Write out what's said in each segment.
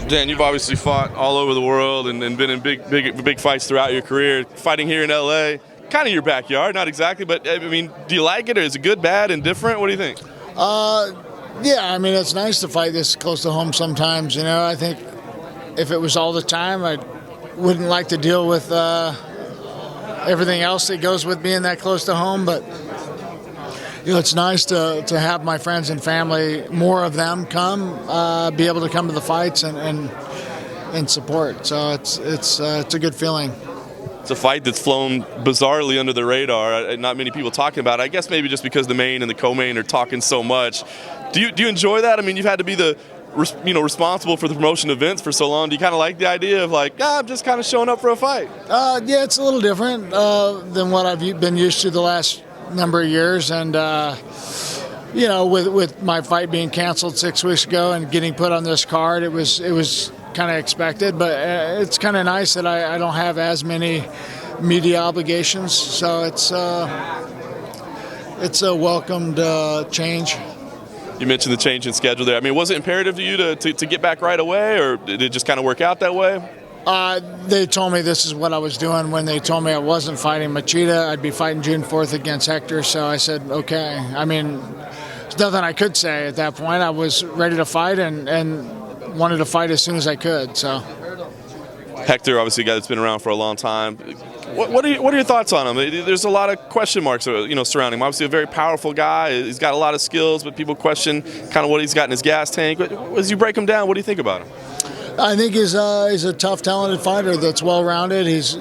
Dan, you've obviously fought all over the world and been in big fights throughout your career. Fighting here in LA, kind of your backyard, not exactly, but I mean, do you like it, or is it good, bad, indifferent? What do you think? Yeah, I mean, it's nice to fight this close to home sometimes. You know, I think if it was all the time, I wouldn't like to deal with everything else that goes with being that close to home. But you know, it's nice to have my friends and family, more of them, come, be able to come to the fights and support. So it's a good feeling. It's a fight that's flown bizarrely under the radar. Not many people talking about it. I guess maybe just because the main and the co-main are talking so much. Do you enjoy that? I mean, you've had to be the responsible for the promotion events for so long. Do you kind of like the idea of like, I'm just kind of showing up for a fight? Yeah, it's a little different than what I've been used to the last number of years, and you know, with my fight being canceled 6 weeks ago and getting put on this card, it was kind of expected, but it's kind of nice that I don't have as many media obligations, so it's a welcomed change. You mentioned the change in schedule there. I mean, was it imperative to you to get back right away, or did it just kind of work out that way? They told me this is what I was doing when they told me I wasn't fighting Machida. I'd be fighting June 4th against Hector, so I said, okay. I mean, there's nothing I could say at that point. I was ready to fight and wanted to fight as soon as I could. So, Hector, obviously a guy that's been around for a long time. What are your thoughts on him? There's a lot of question marks, surrounding him. Obviously, a very powerful guy. He's got a lot of skills, but people question kind of what he's got in his gas tank. As you break him down, what do you think about him? I think he's a tough, talented fighter that's well-rounded. He's,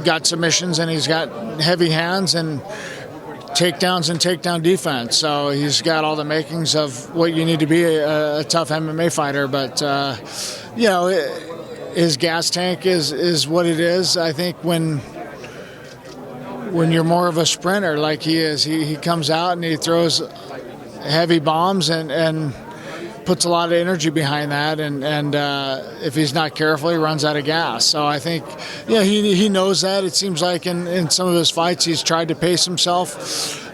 got submissions, and he's got heavy hands and takedowns and takedown defense. So he's got all the makings of what you need to be a tough MMA fighter. But, his gas tank is what it is. I think when you're more of a sprinter like he is, he comes out and he throws heavy bombs and puts a lot of energy behind that, and if he's not careful, he runs out of gas. So I think, he knows that. It seems like in some of his fights he's tried to pace himself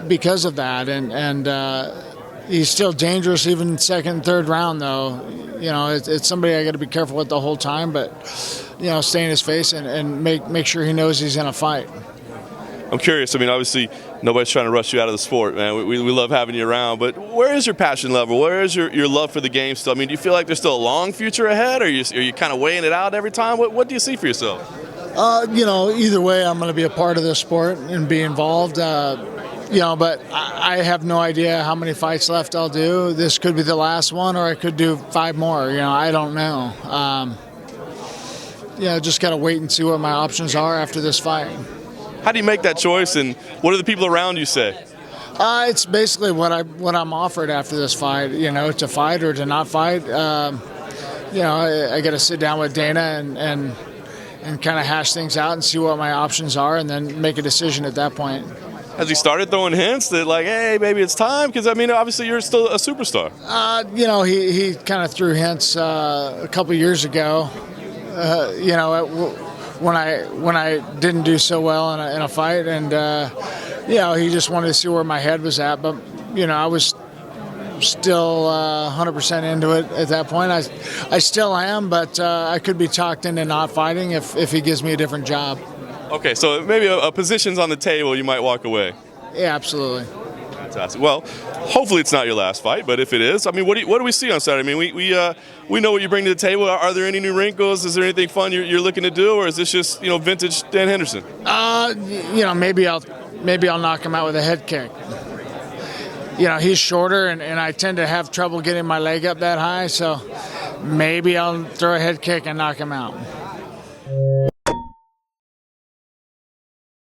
because of that, and he's still dangerous even second and third round, though. It's somebody I got to be careful with the whole time, but stay in his face and make sure he knows he's in a fight. I'm curious. I mean, obviously, nobody's trying to rush you out of the sport, man. We love having you around. But where is your passion level? Where is your love for the game still? I mean, do you feel like there's still a long future ahead, or are you kind of weighing it out every time? What do you see for yourself? Either way, I'm going to be a part of this sport and be involved. But I have no idea how many fights left I'll do. This could be the last one, or I could do 5 more. I don't know. Just got to wait and see what my options are after this fight. How do you make that choice, and what do the people around you say? It's basically what I'm offered after this fight. To fight or to not fight. I got to sit down with Dana and kind of hash things out and see what my options are, and then make a decision at that point. Has he started throwing hints that, like, hey, maybe it's time? Because, I mean, obviously you're still a superstar. He kind of threw hints a couple years ago, when I didn't do so well in a fight. And, he just wanted to see where my head was at. But, I was still 100% into it at that point. I still am, but I could be talked into not fighting if he gives me a different job. Okay, so maybe a position's on the table, you might walk away. Yeah, absolutely. Fantastic. Well, hopefully it's not your last fight, but if it is, I mean, what do we see on Saturday? I mean, we know what you bring to the table. Are there any new wrinkles? Is there anything fun you're looking to do, or is this just vintage Dan Henderson? Maybe I'll knock him out with a head kick. He's shorter, and I tend to have trouble getting my leg up that high, so maybe I'll throw a head kick and knock him out.